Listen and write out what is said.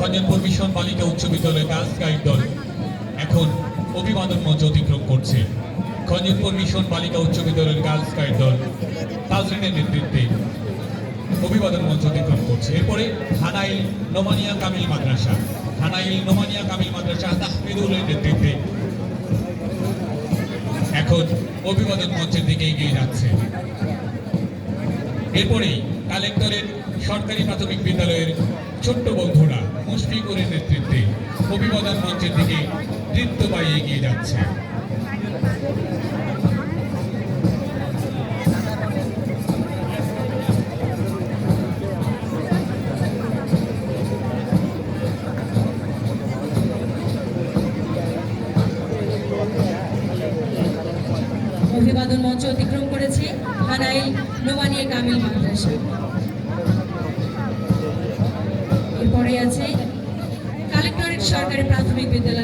Khanjanpur mission বালিকা উচ্চ বিদ্যালয় গার্লস গাইড দল এখন অভিবাদন মঞ্চ অতিক্রম করছে। খঞ্জনপুর মিশন বালিকা উচ্চ বিদ্যালয়ের গার্লস গাইড দল তাজরিনের নেতৃত্বে অভিবাদন মঞ্চ অতিক্রম করছে। এরপরে হানাইল নোমানিয়া কামিল মাদ্রাসা, হানাইল নোমানিয়া কামিল মাদ্রাসা তাহমিদুলের নেতৃত্বে এখন অভিবাদন মঞ্চের দিকে এগিয়ে যাচ্ছে। এরপরেই কালেক্টরের সরকারি প্রাথমিক বিদ্যালয়ের ছোট্ট বন্ধুরা মুশফিকুরের নেতৃত্বে অভিবাদন মঞ্চের দিকে নৃত্য পায়ে এগিয়ে যাচ্ছে। অভিবাদন মঞ্চ অতিক্রম করেছে হানাইল নোমানিয়া কামিল মাদ্রাসা। এরপরে আছে কালেক্টরেট সরকারি প্রাথমিক বিদ্যালয়।